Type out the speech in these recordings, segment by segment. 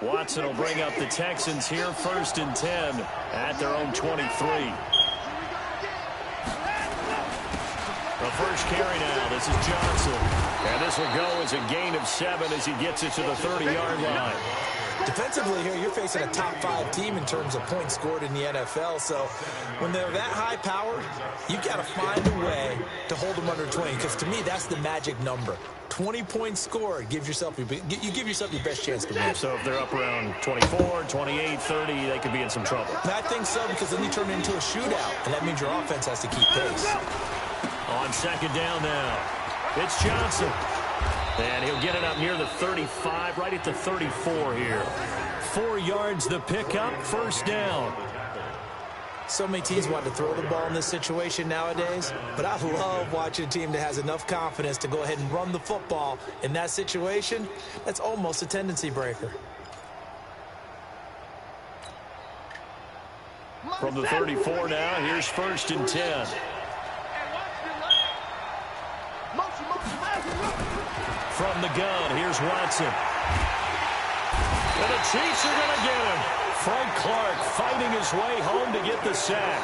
Watson will bring up the Texans here, 1st and 10 at their own 23. The first carry now. This is Johnson. And this will go as a gain of 7 as he gets it to the 30-yard line. Defensively here, you're facing a top 5 team in terms of points scored in the NFL. So when they're that high powered, you got to find a way to hold them under 20. Because to me, that's the magic number. 20 points scored gives yourself you give yourself your best chance to win. So if they're up around 24, 28, 30, they could be in some trouble. And I think so, because then you turn it into a shootout, and that means your offense has to keep pace. On 2nd down now, it's Johnson. And he'll get it up near the 35, right at the 34 here. 4 yards the pickup, 1st down. So many teams want to throw the ball in this situation nowadays, but I love watching a team that has enough confidence to go ahead and run the football in that situation. That's almost a tendency breaker. From the 34 now, here's 1st and 10. From the gun, here's Watson. And the Chiefs are going to get him. Frank Clark fighting his way home to get the sack.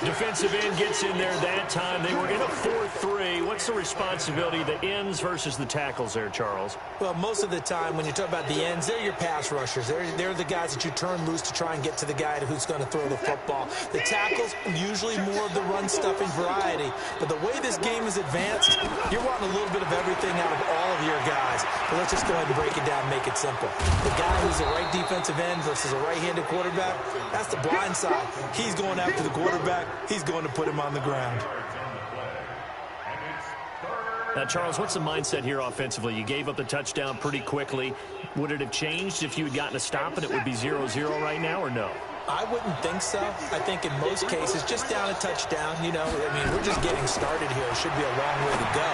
Defensive end gets in there that time. They were in a 4-3. What's the responsibility, the ends versus the tackles there, Charles? Well, most of the time when you talk about the ends, they're your pass rushers. They're the guys that you turn loose to try and get to the guy who's going to throw the football. The tackles, usually more of the run-stuffing variety. But the way this game is advanced, you're wanting a little bit of everything out of all of your guys. But let's just go ahead and break it down and make it simple. The guy who's a right defensive end versus a right-handed quarterback, that's the blind side. He's going after the quarterback. He's going to put him on the ground. Now, Charles, what's the mindset here offensively? You gave up the touchdown pretty quickly. Would it have changed if you had gotten a stop and it would be 0-0 right now, or no? I wouldn't think so. I think in most cases, just down a touchdown, you know, I mean, we're just getting started here. It should be a long way to go.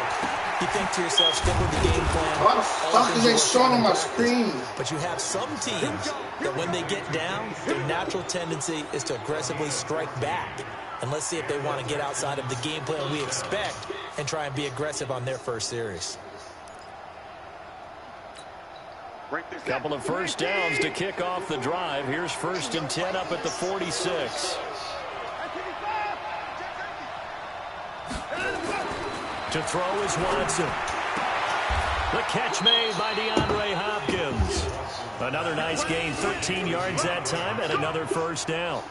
You think to yourself, stick with the game plan. Why the fuck is they showing on my screen? But you have some teams that when they get down, their natural tendency is to aggressively strike back. And let's see if they want to get outside of the game plan we expect and try and be aggressive on their first series. Couple of 1st downs to kick off the drive. Here's 1st and 10 up at the 46. To throw is Watson. The catch made by DeAndre Hopkins. Another nice gain, 13 yards that time, and another 1st down.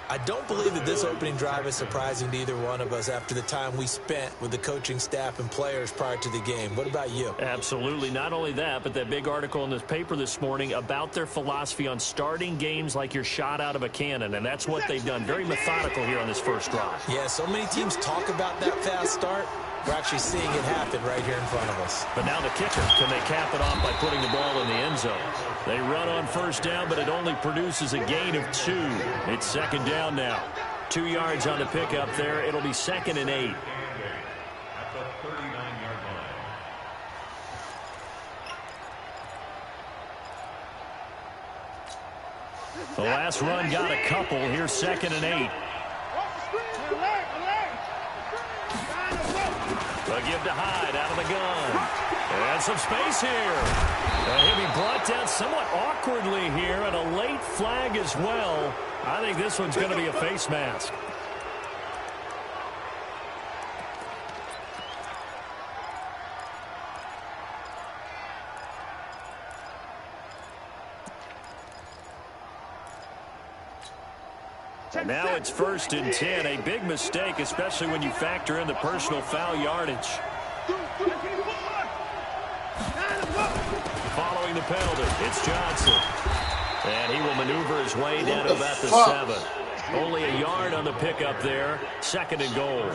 I don't believe that this opening drive is surprising to either one of us after the time we spent with the coaching staff and players prior to the game. What about you? Absolutely. Not only that, but that big article in this paper this morning about their philosophy on starting games like you're shot out of a cannon, and that's what they've done. Very methodical here on this first drive. Yeah, so many teams talk about that fast start. We're actually seeing it happen right here in front of us. But now the kicker, can they cap it off by putting the ball in the end zone? They run on 1st down, but it only produces a gain of 2. It's 2nd down now. 2 yards on the pickup there. It'll be 2nd and 8. The last run got a couple. Here's 2nd and 8. They'll give to Hyde out of the gun. And some space here. And he'll be brought down somewhat awkwardly here, and a late flag as well. I think this one's going to be a face mask. And now it's 1st and 10. A big mistake, especially when you factor in the personal foul yardage. Following the penalty, it's Johnson. And he will maneuver his way down to about the 7. Only a yard on the pickup there. 2nd and goal.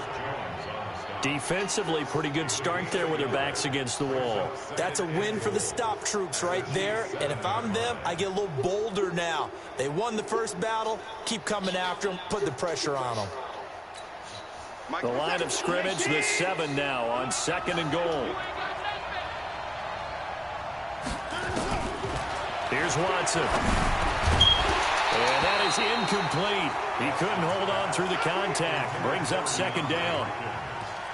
Defensively, pretty good start there with their backs against the wall. That's a win for the stop troops right there. And if I'm them, I get a little bolder now. They won the first battle. Keep coming after them. Put the pressure on them. The line of scrimmage, the 7 now on 2nd and goal. Here's Watson. And that is incomplete. He couldn't hold on through the contact. Brings up 2nd down.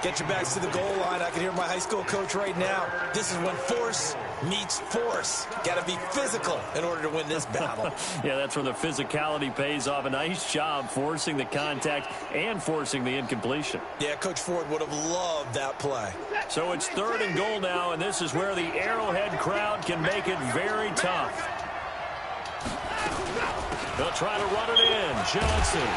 Get your backs to the goal line. I can hear my high school coach right now. This is when force meets force. Got to be physical in order to win this battle. Yeah, that's where the physicality pays off. A nice job forcing the contact and forcing the incompletion. Yeah, Coach Ford would have loved that play. So it's 3rd and goal now, and this is where the Arrowhead crowd can make it very tough. They'll try to run it in. Johnson.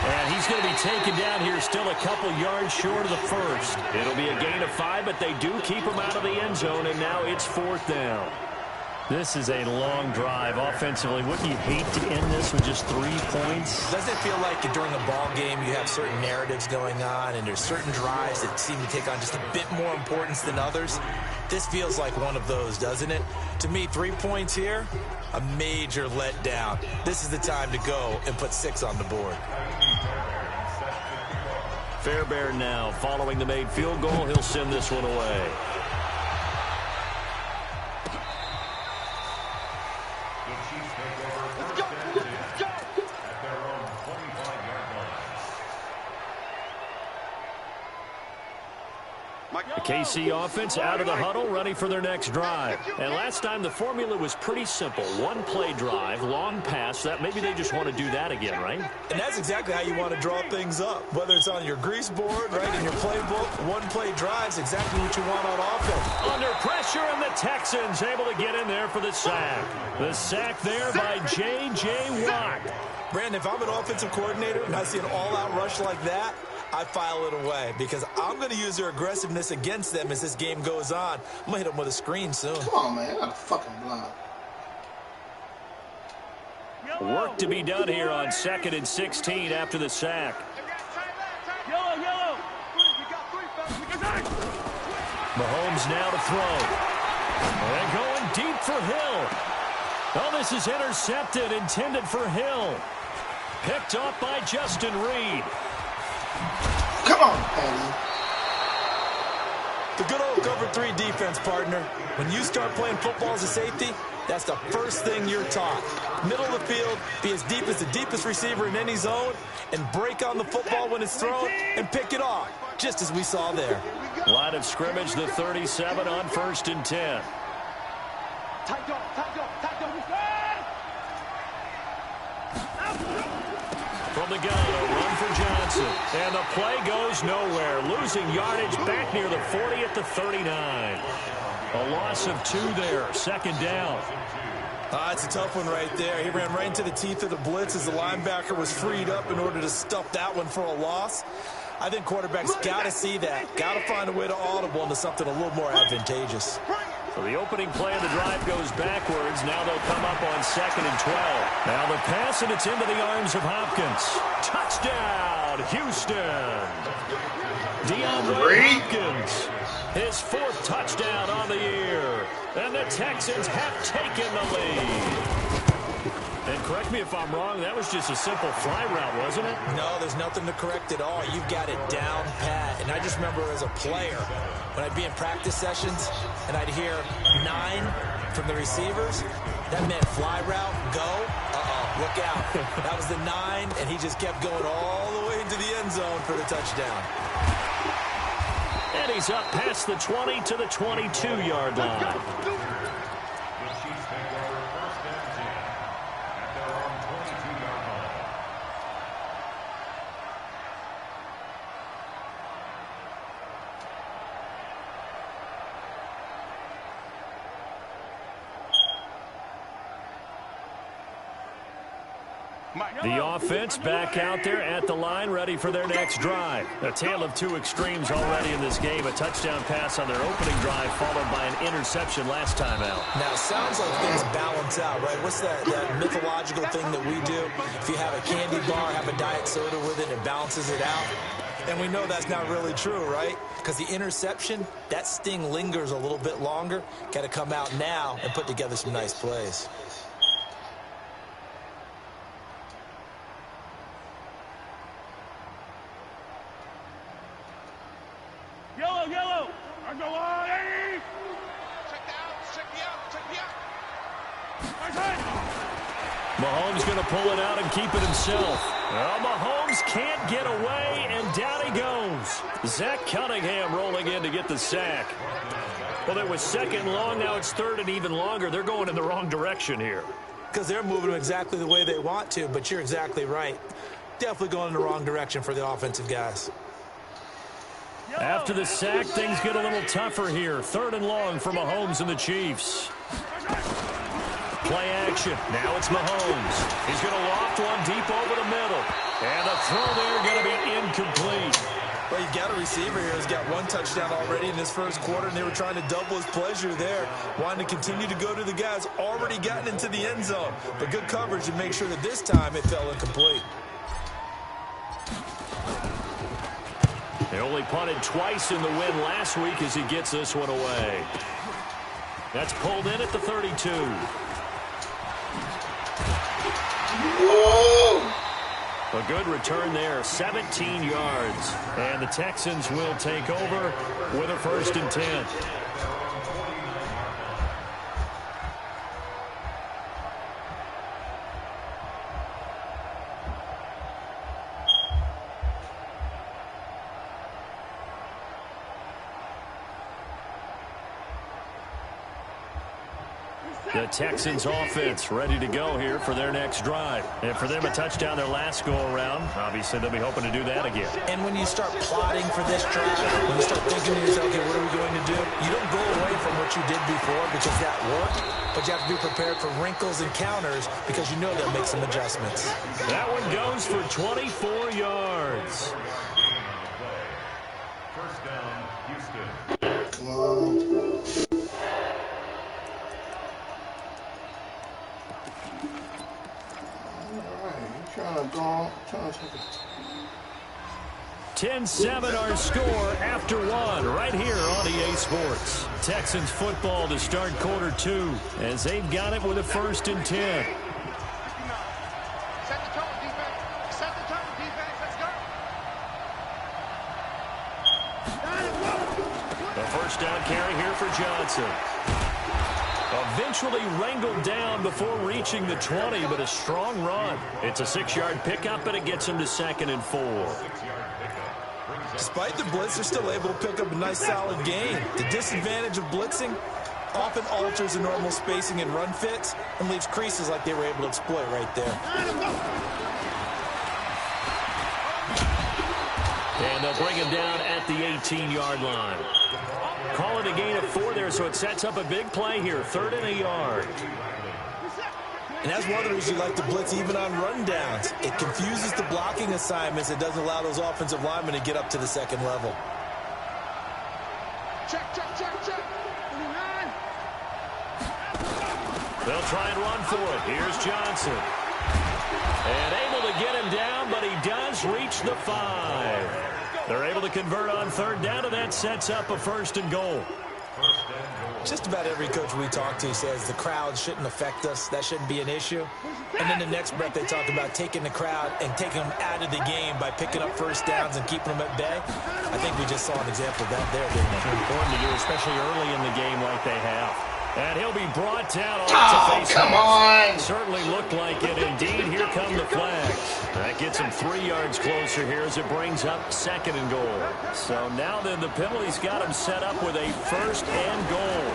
And he's going to be taken down here, still a couple yards short of the first. It'll be a gain of 5, but they do keep him out of the end zone, and now it's 4th down. This is a long drive offensively. Wouldn't you hate to end this with just 3 points? Doesn't it feel like during a ball game you have certain narratives going on and there's certain drives that seem to take on just a bit more importance than others? This feels like one of those, doesn't it? To me, 3 points here, a major letdown. This is the time to go and put 6 on the board. Fairbairn now following the made field goal. He'll send this one away. The KC offense out of the huddle, ready for their next drive. And last time the formula was pretty simple. 1-play drive, long pass. That maybe they just want to do that again, right? And that's exactly how you want to draw things up. Whether it's on your grease board, right, in your playbook, 1-play drive is exactly what you want on offense. Under pressure, and the Texans able to get in there for the sack. The sack there by J.J. Watt. Brandon, if I'm an offensive coordinator and I see an all-out rush like that, I file it away because I'm going to use their aggressiveness against them as this game goes on. I'm going to hit them with a screen soon. Come on, man. I got a fucking block. Work to be done here on 2nd and 16 after the sack. Mahomes now to throw. And going deep for Hill. Oh, this is intercepted, intended for Hill. Picked off by Justin Reed. Come on, Patty. The good old cover 3 defense, partner. When you start playing football as a safety, that's the first thing you're taught. Middle of the field, be as deep as the deepest receiver in any zone, and break on the football when it's thrown and pick it off, just as we saw there. Line of scrimmage, the 37 on 1st and 10. From the gun, a run for Johnson. And the play goes nowhere. Losing yardage back near the 40 at the 39. A loss of 2 there. 2nd down. It's a tough one right there. He ran right into the teeth of the blitz as the linebacker was freed up in order to stuff that one for a loss. I think quarterbacks got to see that. Got to find a way to audible into something a little more advantageous. So the opening play of the drive goes backwards. Now they'll come up on 2nd and 12. Now the pass, and it's into the arms of Hopkins. Touchdown, Houston. DeAndre Hopkins. His 4th touchdown on the year. And the Texans have taken the lead. And correct me if I'm wrong, that was just a simple fly route, wasn't it? No, there's nothing to correct at all. You've got it down pat. And I just remember as a player, when I'd be in practice sessions and I'd hear 9 from the receivers, that meant fly route, go, look out. That was the 9, and he just kept going all the way into the end zone for the touchdown. And he's up past the 20 to the 22-yard line. The offense back out there at the line, ready for their next drive. A tale of 2 extremes already in this game. A touchdown pass on their opening drive, followed by an interception last time out. Now, it sounds like things balance out, right? What's that mythological thing that we do? If you have a candy bar, have a diet soda with it, it balances it out. And we know that's not really true, right? Because the interception, that sting lingers a little bit longer. Got to come out now and put together some nice plays. Yellow. I go on. Mahomes going to pull it out and keep it himself. Well, Mahomes can't get away, and down he goes. Zach Cunningham rolling in to get the sack. Well, it was second long. Now it's third and even longer. They're going in the wrong direction here. Because they're moving them exactly the way they want to, but you're exactly right. Definitely going in the wrong direction for the offensive guys. After the sack, things get a little tougher here. Third and long for Mahomes and the Chiefs. Play action. Now it's Mahomes. He's going to loft one deep over the middle. And the throw there going to be incomplete. Well, you got a receiver here who's got one touchdown already in this first quarter, and they were trying to double his pleasure there, wanting to continue to go to the guys already gotten into the end zone. But good coverage to make sure that this time it fell incomplete. They only punted twice in the win last week as he gets this one away. That's pulled in at the 32. Whoa! A good return there, 17 yards. And the Texans will take over with a 1st and 10. The Texans offense ready to go here for their next drive. And for them, a touchdown their last go-around. Obviously, they'll be hoping to do that again. And when you start plotting for this drive, when you start thinking to yourself, okay, what are we going to do? You don't go away from what you did before because that worked, but you have to be prepared for wrinkles and counters because you know they'll make some adjustments. That one goes for 24 yards. First down, Houston. Trying to take it. 10-7 our score after one right here on EA Sports. Texans football to start quarter 2 as they've got it with a 1st and 10. Set the tone, defense. Set the tone, defense. Let's go. The first down carry here for Johnson. Eventually wrangled down before reaching the 20, but a strong run. It's a 6-yard pickup, and it gets him to 2nd and 4. Despite the blitz, they're still able to pick up a nice solid gain. The disadvantage of blitzing often alters the normal spacing and run fits and leaves creases like they were able to exploit right there. And they'll bring him down at the 18-yard line. Call it a gain of 4 there, so it sets up a big play here. 3rd and a yard. And that's one of the reasons you like to blitz even on rundowns. It confuses the blocking assignments. It doesn't allow those offensive linemen to get up to the second level. Check, check, check, check. 29. They'll try and run for it. Here's Johnson. And able to get him down, but he does reach the 5. They're able to convert on 3rd down, and that sets up a 1st and goal. Just about every coach we talk to says the crowd shouldn't affect us. That shouldn't be an issue. And then the next breath they talk about taking the crowd and taking them out of the game by picking up 1st downs and keeping them at bay. I think we just saw an example of that there, didn't we? It's important to do, especially early in the game like they have. And he'll be brought down to face come on! Certainly looked like it. Indeed, here come the flags. That gets him 3 yards closer here as it brings up 2nd and goal. So now then the penalty's got him set up with a 1st and goal.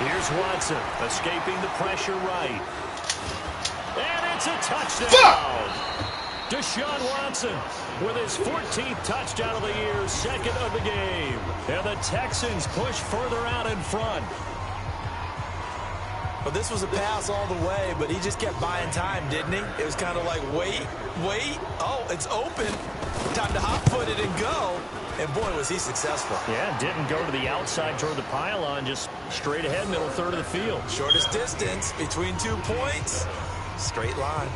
Here's Watson escaping the pressure right. And it's a touchdown. Deshaun Watson with his 14th touchdown of the year, 2nd of the game. And the Texans push further out in front. Well, this was a pass all the way, but he just kept buying time, didn't he? It was kind of like, wait. Oh, it's open. Time to hot-foot it and go. And, boy, was he successful. Yeah, didn't go to the outside toward the pylon, just straight ahead, middle third of the field. Shortest distance between 2 points. Straight line.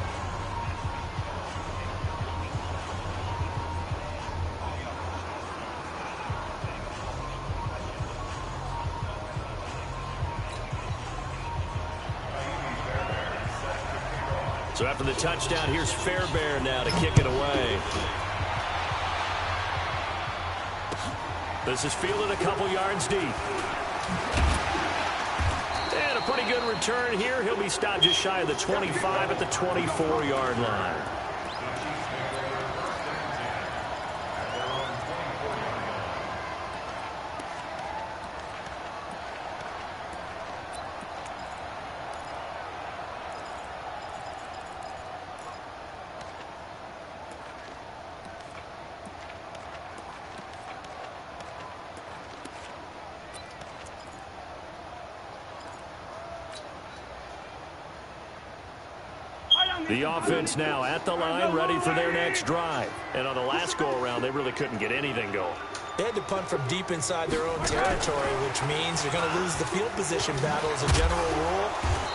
So after the touchdown, here's Fairbairn now to kick it away. This is fielded a couple yards deep. And a pretty good return here. He'll be stopped just shy of the 25 at the 24-yard line. The offense now at the line, ready for their next drive. And on the last go-around, they really couldn't get anything going. They had to punt from deep inside their own territory, which means you're going to lose the field position battle as a general rule.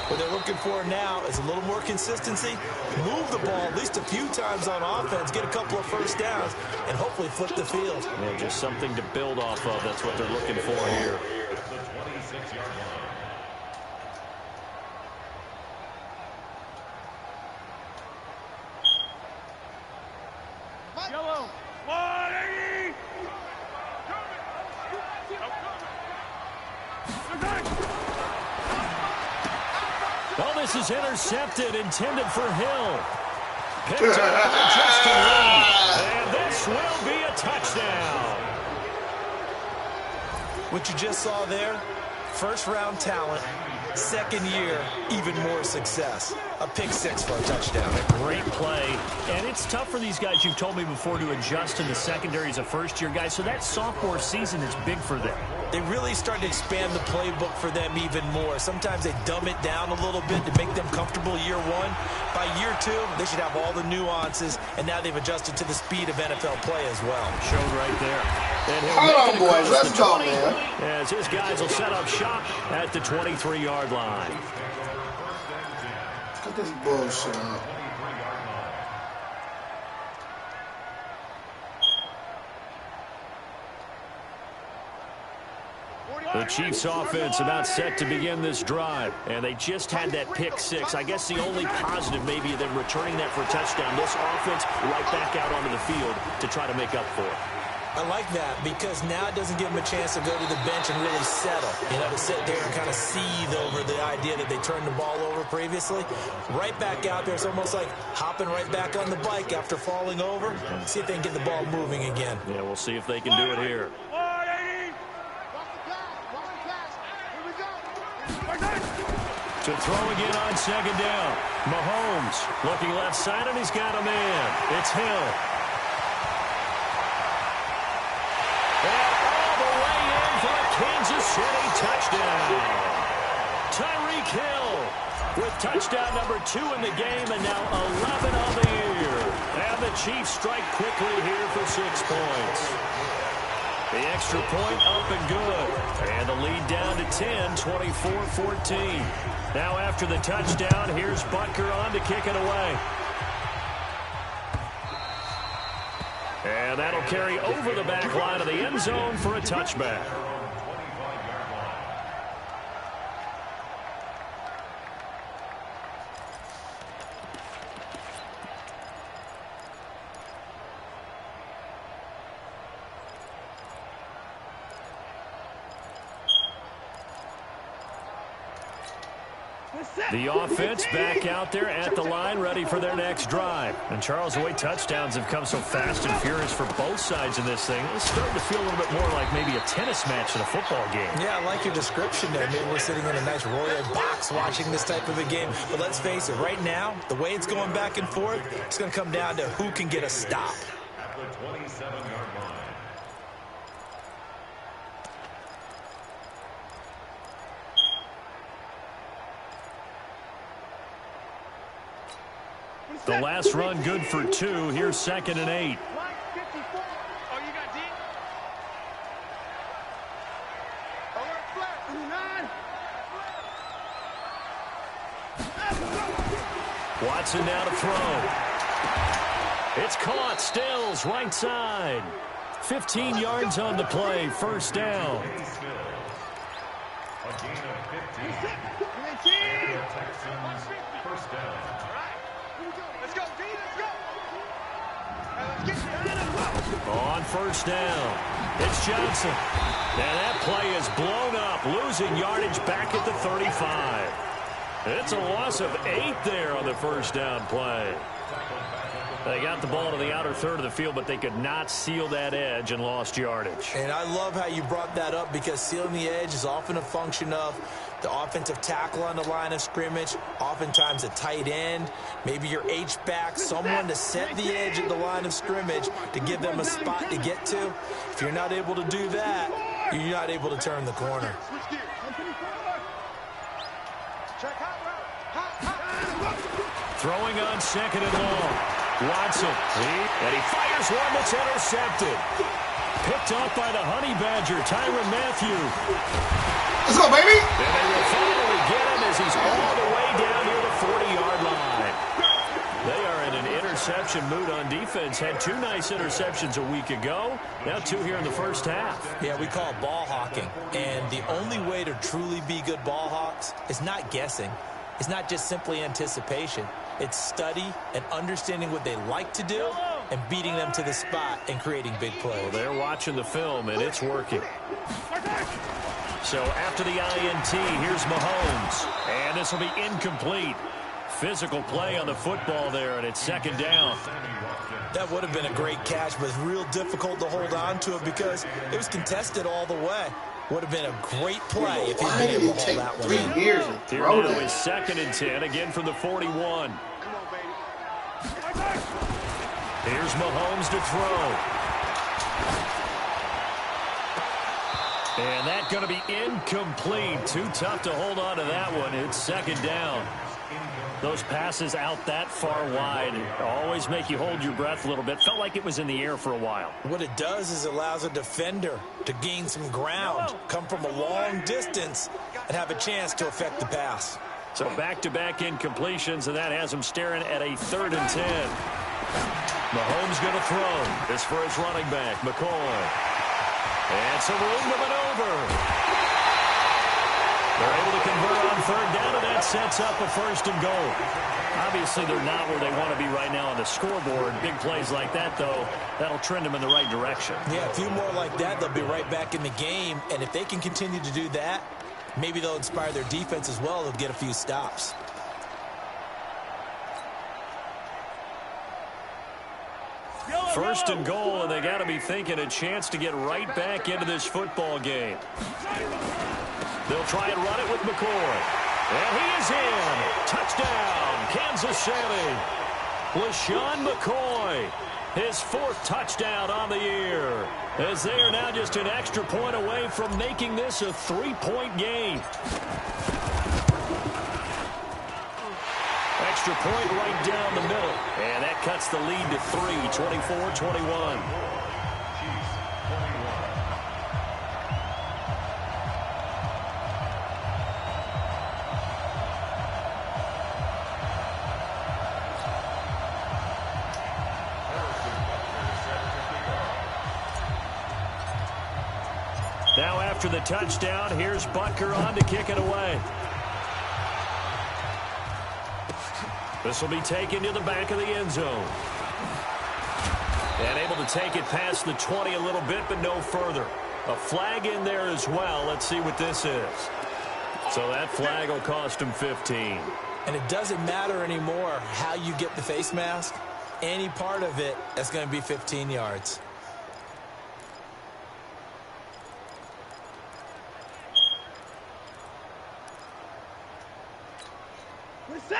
What they're looking for now is a little more consistency, move the ball at least a few times on offense, get a couple of first downs, and hopefully flip the field. Yeah, just something to build off of. That's what they're looking for here. The 26-yard line. Yellow. 180. Well, this is intercepted, intended for Hill. Picked up by Justin Lee. And this will be a touchdown. What you just saw there, first-round talent, second year, even more success. A pick six for a touchdown. Great play. And it's tough for these guys, you've told me before, to adjust in the secondary as a first-year guy. So that sophomore season is big for them. They really start to expand the playbook for them even more. Sometimes they dumb it down a little bit to make them comfortable year one. By year two, they should have all the nuances, and now they've adjusted to the speed of NFL play as well. Showed right there. And Hold on, boys. Let's go, man. As his guys will set up shop at the 23-yard line. Cut this bullshit out. The Chiefs offense about set to begin this drive, and they just had that pick six. I guess the only positive maybe of them returning that for a touchdown. This offense right back out onto the field to try to make up for it. I like that because now it doesn't give them a chance to go to the bench and really settle. You know, to sit there and kind of seethe over the idea that they turned the ball over previously. Right back out there. It's almost like hopping right back on the bike after falling over. See if they can get the ball moving again. Yeah, we'll see if they can do it here. To throw again on second down. Mahomes looking left side, and he's got a man. It's Hill. And all the way in for a Kansas City touchdown. Tyreek Hill with touchdown number 2 in the game, and now 11 on the year. And the Chiefs strike quickly here for 6 points. The extra point up and good. And the lead down to 10, 24-14. Now after the touchdown, here's Butker on to kick it away. And that'll carry over the back line of the end zone for a touchback. The offense back out there at the line, ready for their next drive. And Charles, the way touchdowns have come so fast and furious for both sides in this thing, it's starting to feel a little bit more like maybe a tennis match than a football game. Yeah, I like your description there. Maybe we're sitting in a nice royal box watching this type of a game. But let's face it, right now, the way it's going back and forth, it's going to come down to who can get a stop. At the 27-yard line. The last run good for 2. Here's 2nd and 8. Oh, you got deep? Alert flat. Watson now to throw. It's caught. Stills right side. 15 yards on the play. First down. A gain of 15. The Texans first down. Let's go, D, let's go. Let's get On first down, it's Johnson. And that play is blown up, losing yardage back at the 35. It's a loss of 8 there on the first down play. They got the ball to the outer third of the field, but they could not seal that edge and lost yardage. And I love how you brought that up because sealing the edge is often a function of the offensive tackle on the line of scrimmage, oftentimes a tight end, maybe your H-back, someone to set the edge at the line of scrimmage to give them a spot to get to. If you're not able to do that, you're not able to turn the corner. Check out route. Throwing on second and long. Watson. And he fires one that's intercepted. Picked off by the Honey Badger, Tyrann Mathieu. Let's go, baby. And they will finally get him as he's all the way down near the 40-yard line. They are in an interception mood on defense. Had 2 nice interceptions a week ago. Now 2 here in the first half. Yeah, we call it ball hawking. And the only way to truly be good ball hawks is not guessing. It's not just simply anticipation. It's study and understanding what they like to do and beating them to the spot and creating big plays. Well, they're watching the film, and it's working. So after the INT, here's Mahomes. And this will be incomplete. Physical play on the football there, and it's second down. That would have been a great catch, but it's real difficult to hold on to it because it was contested all the way. Would have been a great play if he'd been able to hold that one in. Why did it take 3 years to Here throw now that? is second and 10, again from the 41. Come on, baby. Here's Mahomes to throw. And that's going to be incomplete. Too tough to hold on to that one. It's second down. Those passes out that far wide always make you hold your breath a little bit. Felt like it was in the air for a while. What it does is it allows a defender to gain some ground, come from a long distance, and have a chance to affect the pass. So back-to-back incompletions, and that has him staring at a 3rd and 10. Mahomes going to throw. This for his running back, McCoy. And some room to maneuver. They're able to convert on 3rd down, and that sets up a 1st and goal. Obviously, they're not where they want to be right now on the scoreboard. Big plays like that, though, that'll trend them in the right direction. Yeah, a few more like that, they'll be right back in the game. And if they can continue to do that, maybe they'll inspire their defense as well. They'll get a few stops. First and goal, and they got to be thinking a chance to get right back into this football game. They'll try and run it with McCoy. And he is in. Touchdown, Kansas City. LeSean McCoy, his 4th touchdown on the year, as they are now just an extra point away from making this a 3-point game. Extra point right down the middle. And that cuts the lead to 3, 24-21. Now after the touchdown, here's Butker on to kick it away. This will be taken to the back of the end zone. And able to take it past the 20 a little bit, but no further. A flag in there as well. Let's see what this is. So that flag will cost him 15. And it doesn't matter anymore how you get the face mask. Any part of it, that's going to be 15 yards.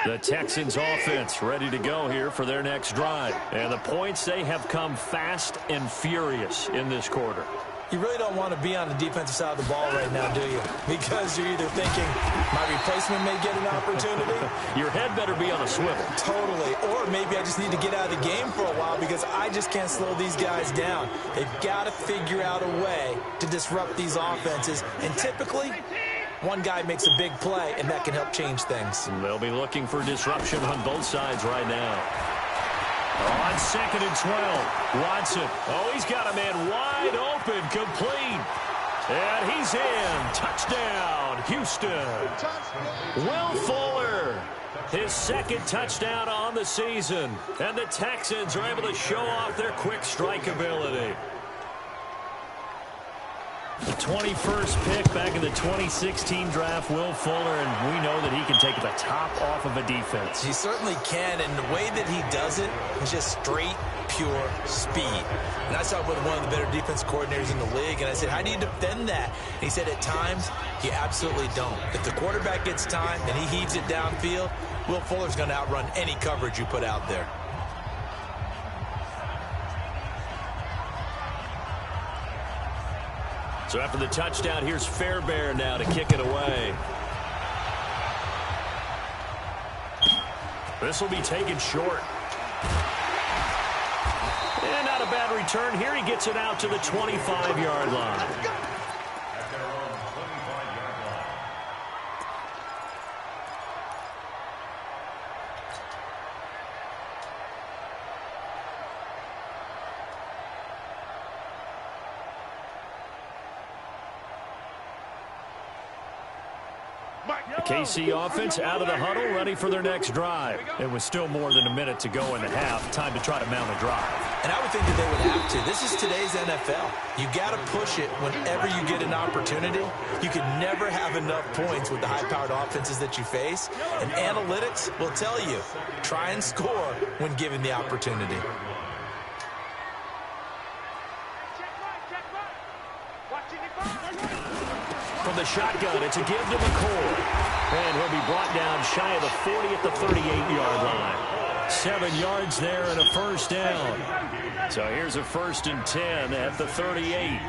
The Texans offense ready to go here for their next drive. And the points, they have come fast and furious in this quarter. You really don't want to be on the defensive side of the ball right now, do you? Because you're either thinking, my replacement may get an opportunity. Your head better be on a swivel. Totally. Or maybe I just need to get out of the game for a while because I just can't slow these guys down. They've got to figure out a way to disrupt these offenses. And typically, one guy makes a big play, and that can help change things. They'll be looking for disruption on both sides right now. On 2nd and 12, Watson. Oh, he's got a man wide open, complete. And he's in. Touchdown, Houston. Will Fuller, his 2nd touchdown on the season. And the Texans are able to show off their quick strike ability. The 21st pick back in the 2016 draft, Will Fuller, and we know that he can take the top off of a defense. He certainly can, and the way that he does it is just straight, pure speed. And I saw with one of the better defense coordinators in the league, and I said, how do you defend that? And he said, at times, you absolutely don't. If the quarterback gets time and he heaves it downfield, Will Fuller's going to outrun any coverage you put out there. So after the touchdown, here's Fairbairn now to kick it away. This will be taken short. And not a bad return here. He gets it out to the 25-yard line. The KC offense out of the huddle, ready for their next drive. It was still more than a minute to go in the half. Time to try to mount a drive. And I would think that they would have to. This is today's NFL. You got to push it whenever you get an opportunity. You can never have enough points with the high-powered offenses that you face. And analytics will tell you, try and score when given the opportunity. From the shotgun, it's a give to McCoy. And he'll be brought down shy of the 40 at the 38-yard line. 7 yards there and a first down. So here's a 1st and 10 at the 38.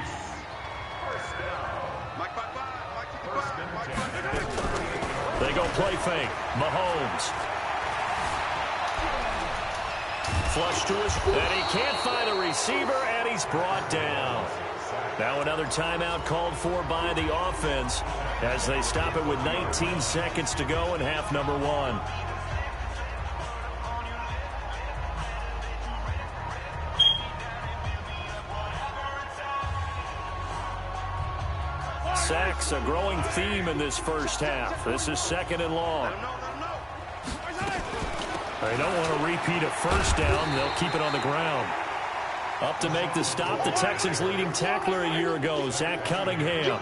They go play fake. Mahomes. Flush to his, and he can't find a receiver, and he's brought down. Now another timeout called for by the offense as they stop it with 19 seconds to go in half number 1. Sacks, a growing theme in this first half. This is 2nd and long. They don't want to repeat a first down. They'll keep it on the ground. Up to make the stop, the Texans' leading tackler a year ago, Zach Cunningham.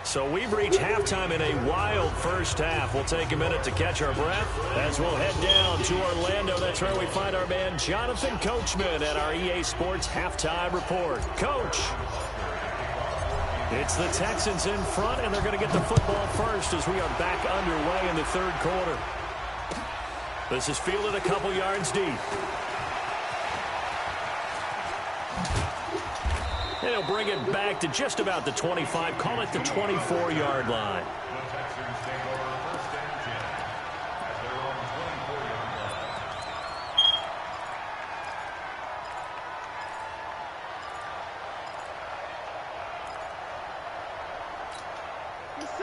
So we've reached halftime in a wild first half. We'll take a minute to catch our breath as we'll head down to Orlando. That's where we find our man Jonathan Coachman at our EA Sports Halftime Report. Coach. It's the Texans in front, and they're going to get the football first as we are back underway in the 3rd quarter. This is fielded a couple yards deep. And he'll bring it back to just about the 25, call it the 24-yard line.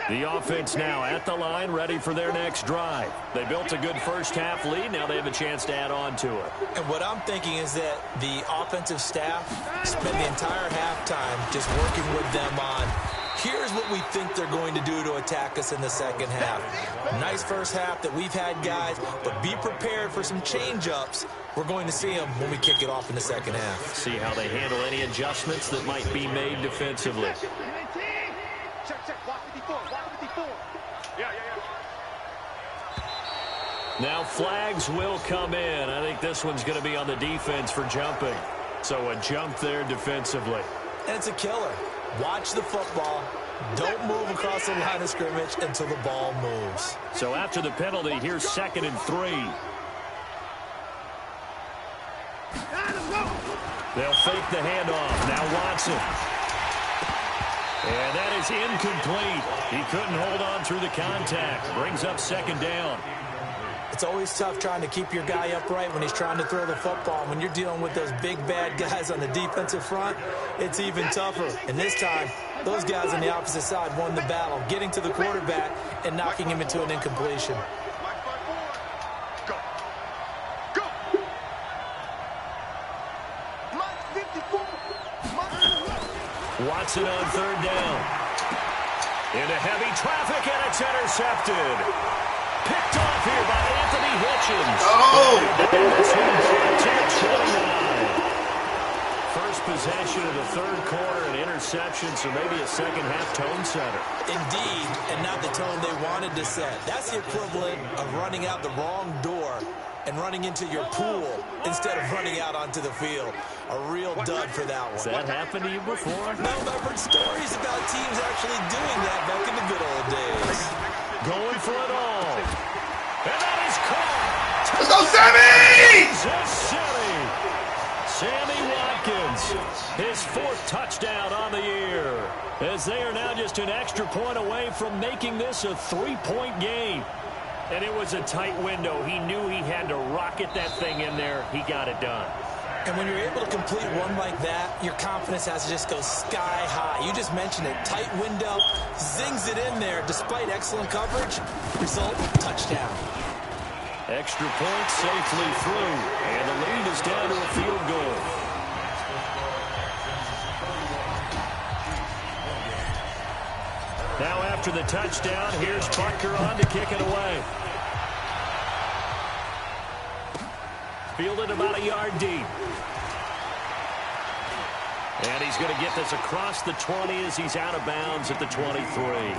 The offense now at the line, ready for their next drive. They built a good first half lead. Now they have a chance to add on to it. And what I'm thinking is that the offensive staff spend the entire halftime just working with them on, here's what we think they're going to do to attack us in the second half. Nice first half that we've had, guys, but be prepared for some change-ups. We're going to see them when we kick it off in the second half. See how they handle any adjustments that might be made defensively. Now flags will come in. I think this one's going to be on the defense for jumping. So a jump there defensively. And it's a killer. Watch the football. Don't move across the line of scrimmage until the ball moves. So after the penalty, here's 2nd and 3. They'll fake the handoff. Now Watson. And that is incomplete. He couldn't hold on through the contact. Brings up 2nd down. It's always tough trying to keep your guy upright when he's trying to throw the football. When you're dealing with those big, bad guys on the defensive front, it's even tougher. And this time, those guys on the opposite side won the battle, getting to the quarterback and knocking him into an incompletion. Watson on 3rd down. Into heavy traffic, and it's intercepted. Picked off here by Anthony Hitchens. Oh! First possession of the 3rd quarter, an interception, so maybe a second-half tone setter. Indeed, and not the tone they wanted to set. That's the equivalent of running out the wrong door and running into your pool instead of running out onto the field. A real dud for that one. Has that happened to you before? No, I've heard stories about teams actually doing that back in the good old days. Going for it all. And that is caught. Let's go, Sammy! Sammy Watkins, his 4th touchdown on the year. As they are now just an extra point away from making this a 3-point game. And it was a tight window. He knew he had to rocket that thing in there. He got it done. And when you're able to complete one like that, your confidence has to just go sky high. You just mentioned it. Tight window, zings it in there despite excellent coverage. Result, touchdown. Extra point safely through. And the lead is down to a field goal. Now after the touchdown, here's Butker on to kick it away. Fielded about a yard deep. And he's going to get this across the 20 as he's out of bounds at the 23.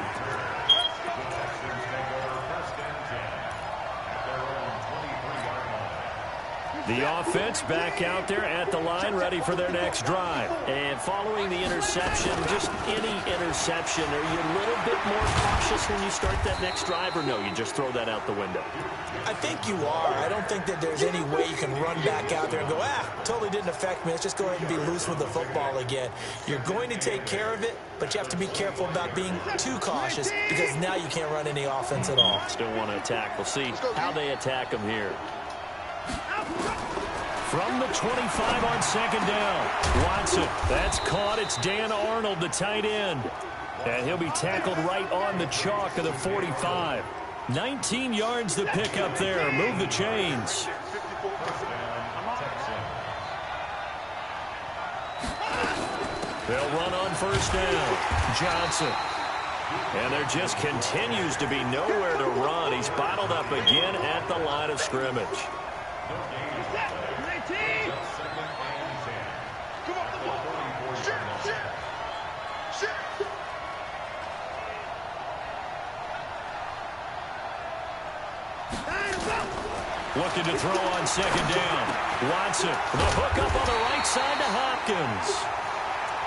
The offense back out there at the line, ready for their next drive. And following the interception, just any interception, are you a little bit more cautious when you start that next drive, or no, you just throw that out the window? I think you are. I don't think that there's any way you can run back out there and go, totally didn't affect me. Let's just go ahead and be loose with the football again. You're going to take care of it, but you have to be careful about being too cautious because now you can't run any offense at all. Still want to attack. We'll see how they attack him here. From the 25 on second down, Watson. That's caught. It's Dan Arnold, the tight end. And he'll be tackled right on the chalk of the 45. 19 yards to pick up there. Move the chains. They'll run on first down. Johnson. And there just continues to be nowhere to run. He's bottled up again at the line of scrimmage. Looking to throw on second down. Watson, the hook up on the right side to Hopkins.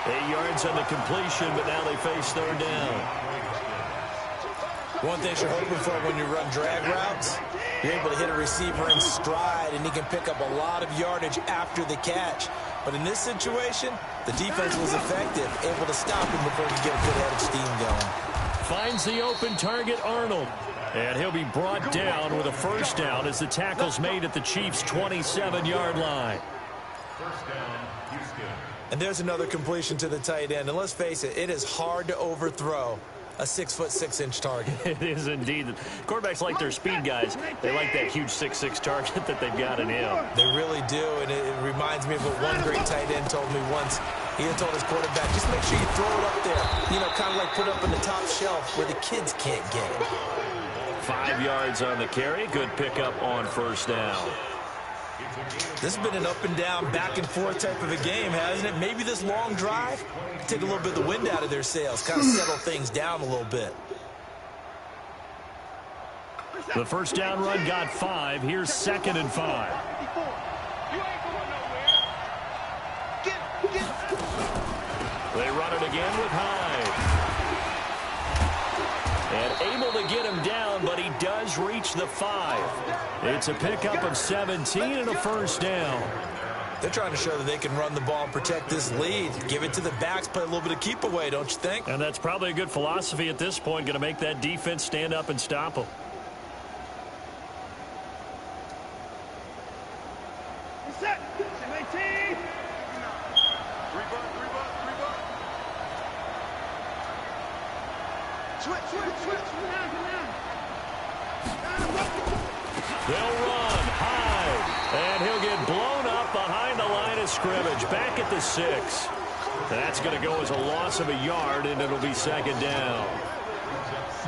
8 yards on the completion, but now they face third down. One thing you're hoping for when you run drag routes, you're able to hit a receiver in stride, and he can pick up a lot of yardage after the catch. But in this situation, the defense was effective, able to stop him before he could get a good head of steam going. Finds the open target, Arnold. And he'll be brought down with a first down as the tackle's made at the Chiefs' 27-yard line. First down, Houston. And there's another completion to the tight end. And let's face it, it is hard to overthrow a 6'6" target. It is indeed. Quarterbacks like their speed guys. They like that huge 6'6" target that they've got in him. They really do, and it reminds me of what one great tight end told me once. He had told his quarterback, just make sure you throw it up there. You know, kind of like put it up in the top shelf where the kids can't get it. 5 yards on the carry. Good pickup on first down. This has been an up and down, back and forth type of a game, hasn't it? Maybe this long drive take a little bit of the wind out of their sails, kind of settle things down a little bit. The first down run got 5. Here's 2nd and 5. They run it again with Hyde. And able to get him down, but he does reach the 5. It's a pickup of 17 and a first down. They're trying to show that they can run the ball and protect this lead. Give it to the backs, play a little bit of keep away, don't you think? And that's probably a good philosophy at this point, going to make that defense stand up and stop them. They'll run high, and he'll get blown up behind the line of scrimmage, back at the 6. That's going to go as a loss of a yard, and it'll be 2nd down.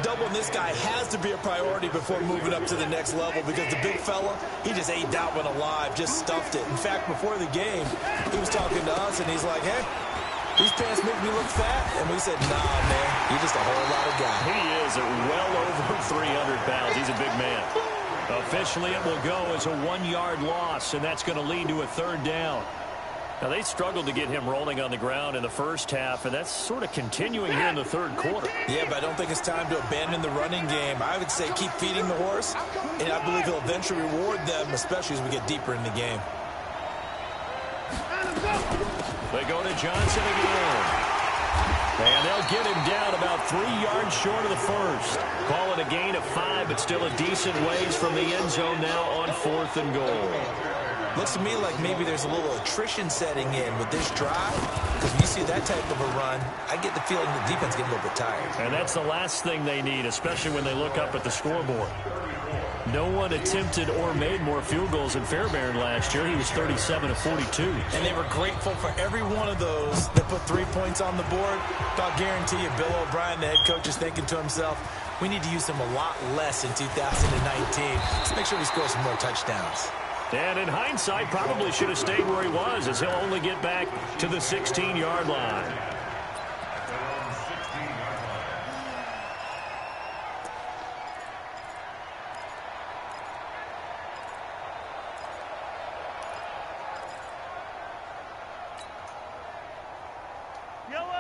Doubling this guy has to be a priority before moving up to the next level because the big fella, he just ate that one alive, just stuffed it. In fact, before the game, he was talking to us, and he's like, hey, these pants make me look fat. And we said, nah, man, you're just a whole lot of guy. He is at well over 300 pounds. He's a big man. Officially, it will go as a 1-yard loss, and that's going to lead to a 3rd down. Now, they struggled to get him rolling on the ground in the first half, and that's sort of continuing here in the 3rd quarter. Yeah, but I don't think it's time to abandon the running game. I would say keep feeding the horse, and I believe he'll eventually reward them, especially as we get deeper in the game. They go to Johnson again. And they'll get him down about 3 yards short of the first. Call it a gain of 5, but still a decent ways from the end zone now on 4th and goal. Looks to me like maybe there's a little attrition setting in with this drive, because when you see that type of a run, I get the feeling the defense getting a little bit tired. And that's the last thing they need, especially when they look up at the scoreboard. No one attempted or made more field goals than Fairbairn last year. He was 37 of 42. And they were grateful for every one of those that put 3 points on the board. I'll guarantee you Bill O'Brien, the head coach, is thinking to himself, we need to use him a lot less in 2019. Let's make sure we score some more touchdowns. And in hindsight, probably should have stayed where he was, as he'll only get back to the 16-yard line.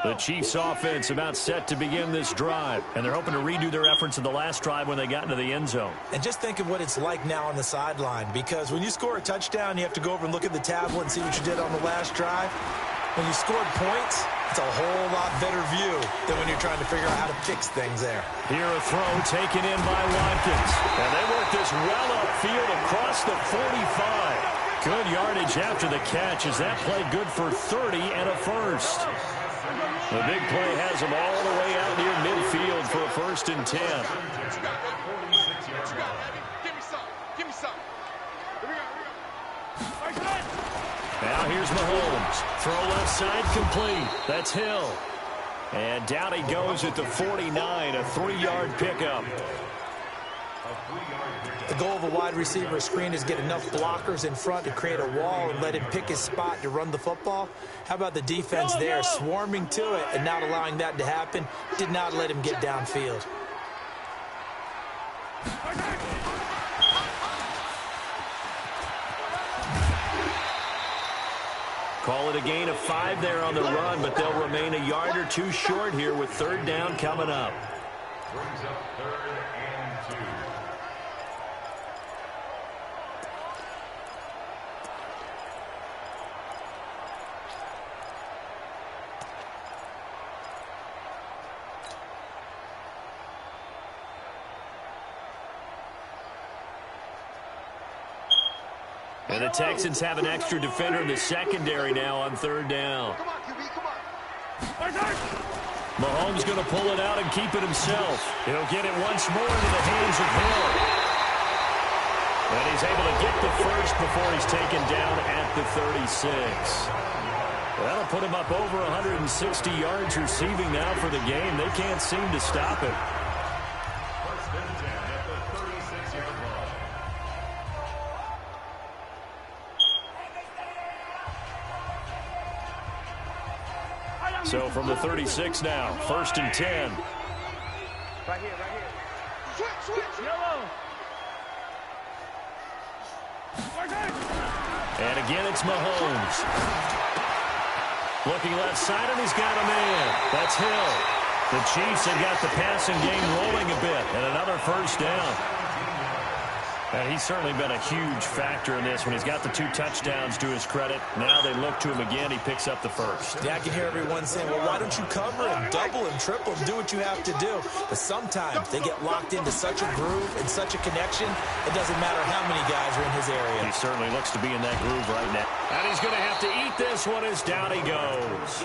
The Chiefs offense about set to begin this drive, and they're hoping to redo their efforts in the last drive when they got into the end zone. And just think of what it's like now on the sideline, because when you score a touchdown, you have to go over and look at the tablet and see what you did on the last drive. When you scored points, it's a whole lot better view than when you're trying to figure out how to fix things there. Here a throw taken in by Watkins. And they work this well upfield across the 45. Good yardage after the catch as that play good for 30 and a first. The big play has him all the way out near midfield for a 1st and 10. Give me some. Here we go. Now here's Mahomes. Throw left side complete. That's Hill. And down he goes at the 49, a 3-yard pickup. The goal of a wide receiver screen is get enough blockers in front to create a wall and let him pick his spot to run the football. How about the defense there, swarming to it and not allowing that to happen? Did not let him get downfield. Call it a gain of 5 there on the run, but they'll remain a yard or 2 short here with 3rd down coming up. Brings up 3rd and 2. And the Texans have an extra defender in the secondary now on 3rd down. Come on, QB, come on. Mahomes going to pull it out and keep it himself. He'll get it once more into the hands of Hill. And he's able to get the first before he's taken down at the 36. That'll put him up over 160 yards receiving now for the game. They can't seem to stop him. 1st and 10 at the 36-yard line. So from the 36 now, 1st and 10. Right here. Switch. Yellow. And again, it's Mahomes. Looking left side, and he's got a man. That's Hill. The Chiefs have got the passing game rolling a bit, and another 1st down. And he's certainly been a huge factor in this when he's got the 2 touchdowns to his credit. Now they look to him again. He picks up the first. Yeah, I can hear everyone saying, well, why don't you cover him, double him, triple him, do what you have to do. But sometimes they get locked into such a groove and such a connection, it doesn't matter how many guys are in his area. He certainly looks to be in that groove right now. And he's going to have to eat this one as down he goes.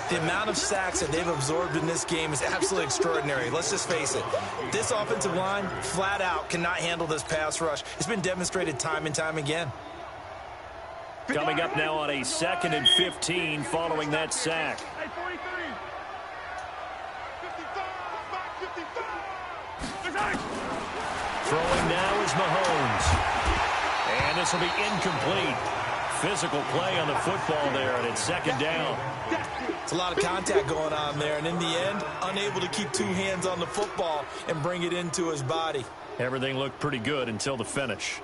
The amount of sacks that they've absorbed in this game is absolutely extraordinary. Let's just face it. This offensive line, flat out, cannot handle this pass rush. It's been demonstrated time and time again. Coming up now on a 2nd and 15 following that sack. Hey, 43. 55. Throwing now is Mahomes. And this will be incomplete. Physical play on the football there, and it's 2nd down. It's a lot of contact going on there, and in the end, unable to keep 2 hands on the football and bring it into his body. Everything looked pretty good until the finish.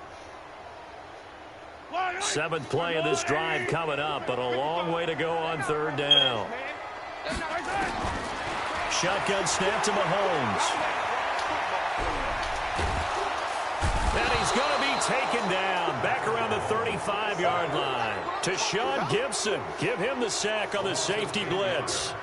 7th play of this drive coming up, but a long way to go on 3rd down. Shotgun snap to Mahomes. And he's going to be taken down back around the 35-yard line. To Sean Gibson. Give him the sack on the safety blitz.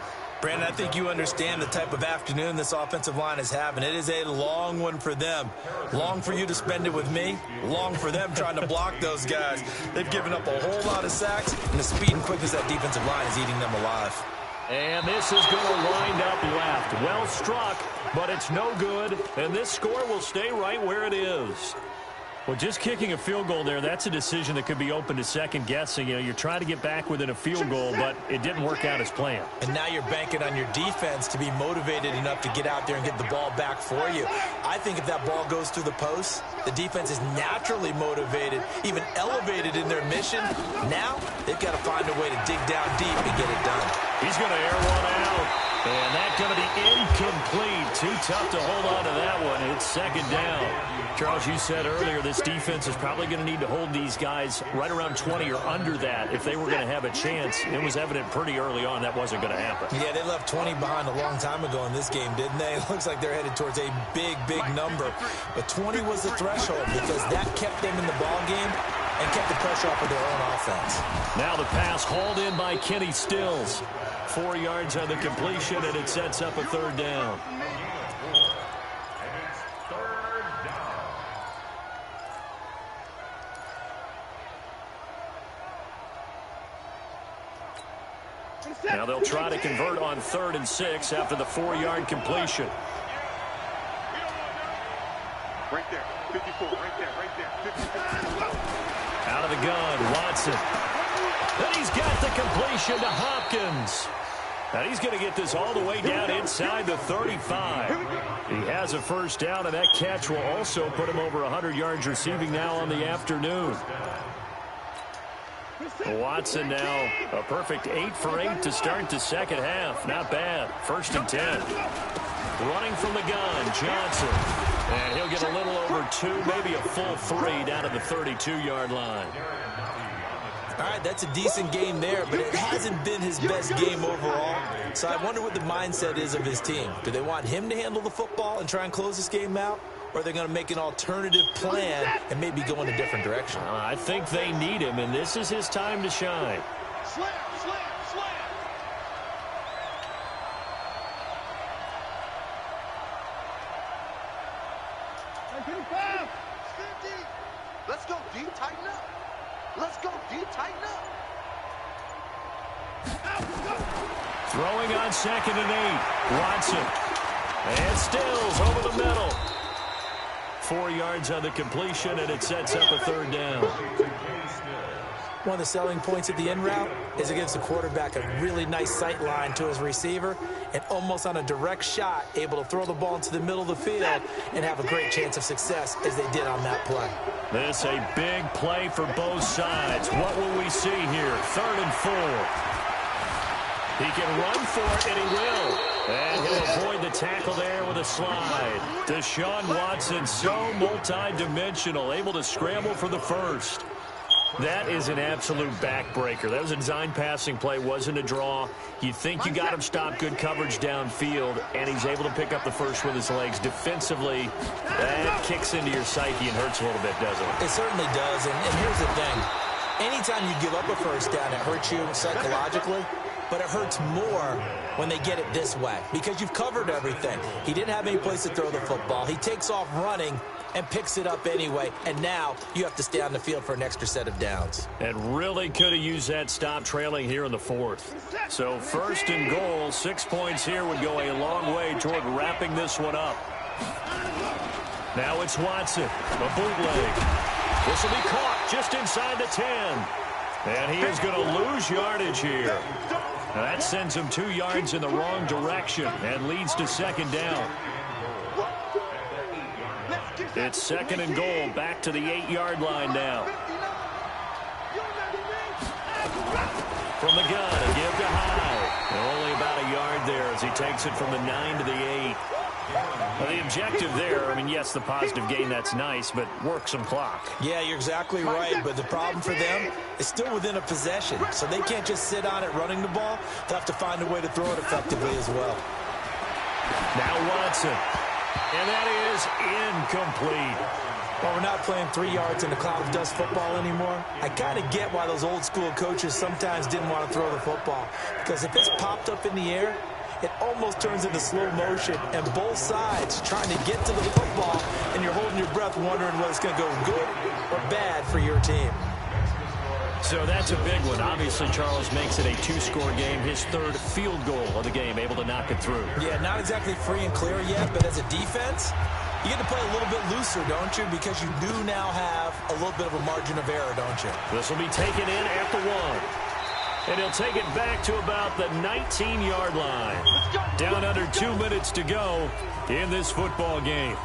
Brandon, I think you understand the type of afternoon this offensive line is having. It is a long one for them. Long for you to spend it with me. Long for them trying to block those guys. They've given up a whole lot of sacks, and the speed and quickness of that defensive line is eating them alive. And this is going to wind up left. Well struck, but it's no good, and this score will stay right where it is. Well, just kicking a field goal there, that's a decision that could be open to second guessing. You know, you're trying to get back within a field goal, but it didn't work out as planned. And now you're banking on your defense to be motivated enough to get out there and get the ball back for you. I think if that ball goes through the post, the defense is naturally motivated, even elevated in their mission. Now they've got to find a way to dig down deep and get it done. He's going to air one out, and that's going to be incomplete. Too tough to hold on to that one. It's second down. Charles, you said earlier this defense is probably going to need to hold these guys right around 20 or under that if they were going to have a chance. It was evident pretty early on that wasn't going to happen. Yeah, they left 20 behind a long time ago in this game, didn't they? It looks like they're headed towards a big, big number. But 20 was the threshold because that kept them in the ball game and kept the pressure off of their own offense. Now the pass hauled in by Kenny Stills. 4 yards on the completion, and it sets up a third down. Now they'll try to convert on 3rd and 6 after the 4-yard completion. Right there, 54, right there, 54. Out of the gun, Watson. And he's got the completion to Hopkins. And he's going to get this all the way down inside the 35. He has a first down, and that catch will also put him over 100 yards receiving now on the afternoon. Watson now a perfect 8 for 8 to start the second half. Not bad. 1st and 10. Running from the gun, Johnson. And he'll get a little over 2, maybe a full 3 down to the 32-yard line. All right, that's a decent game there, but it hasn't been his best game overall. So I wonder what the mindset is of his team. Do they want him to handle the football and try and close this game out? Or are they going to make an alternative plan and maybe go in a different direction? I think they need him, and this is his time to shine. Slam, slam, slam. Let's go deep, tighten up. Let's go deep, tighten up. Throwing on 2nd and 8. Watson. And Stills over the middle. 4 yards on the completion, and it sets up a third down. One of the selling points of the in route is it gives the quarterback a really nice sight line to his receiver and almost on a direct shot able to throw the ball into the middle of the field and have a great chance of success as they did on that play. This a big play for both sides. What will we see here? 3rd and 4. He can run for it, and he will. And he'll avoid the tackle there with a slide. Deshaun Watson, so multi-dimensional, able to scramble for the first. That is an absolute backbreaker. That was a design passing play, wasn't a draw. You think you got him stopped, good coverage downfield, and he's able to pick up the first with his legs. Defensively, that kicks into your psyche and hurts a little bit, doesn't it? It certainly does, and here's the thing. Anytime you give up a first down, it hurts you psychologically, but it hurts more when they get it this way because you've covered everything. He didn't have any place to throw the football. He takes off running and picks it up anyway, and now you have to stay on the field for an extra set of downs. And really could have used that stop trailing here in the 4th. So 1st and goal, 6 points here would go a long way toward wrapping this one up. Now it's Watson, a bootleg. This will be caught just inside the 10. And he is going to lose yardage here. Now that sends him 2 yards in the wrong direction and leads to 2nd down. It's 2nd and goal, back to the 8-yard line now. From the gun, a give to High. And only about a yard there as he takes it from the 9 to the 8. Well, the objective there, I mean, yes, the positive gain, that's nice, but work some clock. Yeah, you're exactly right, but the problem for them is still within a possession, so they can't just sit on it running the ball. They'll have to find a way to throw it effectively as well. Now Watson, and that is incomplete. Well, we're not playing 3 yards in a cloud of dust football anymore. I kind of get why those old school coaches sometimes didn't want to throw the football, because if it's popped up in the air, it almost turns into slow motion, and both sides trying to get to the football, and you're holding your breath wondering whether it's going to go good or bad for your team. So that's a big one. Obviously, Charles makes it a two-score game. His third field goal of the game, able to knock it through. Yeah, not exactly free and clear yet, but as a defense, you get to play a little bit looser, don't you? Because you do now have a little bit of a margin of error, don't you? This will be taken in at the 1. And he'll take it back to about the 19-yard line. Down under 2 minutes to go in this football game.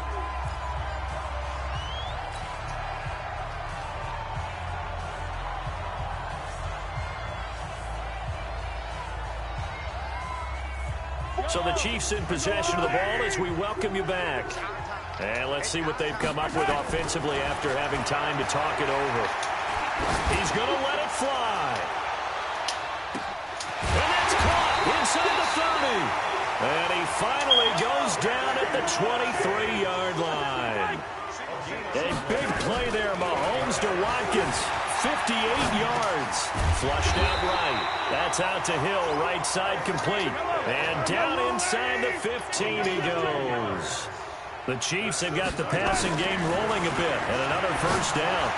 So the Chiefs in possession of the ball as we welcome you back. And let's see what they've come up with offensively after having time to talk it over. He's going to let it fly. And that's caught inside the 30. And he finally goes down at the 23-yard line. A big play there, Mahomes to Watkins. 58 yards. Flushed out right. That's out to Hill, right side complete. And down inside the 15 he goes. The Chiefs have got the passing game rolling a bit. And another first down.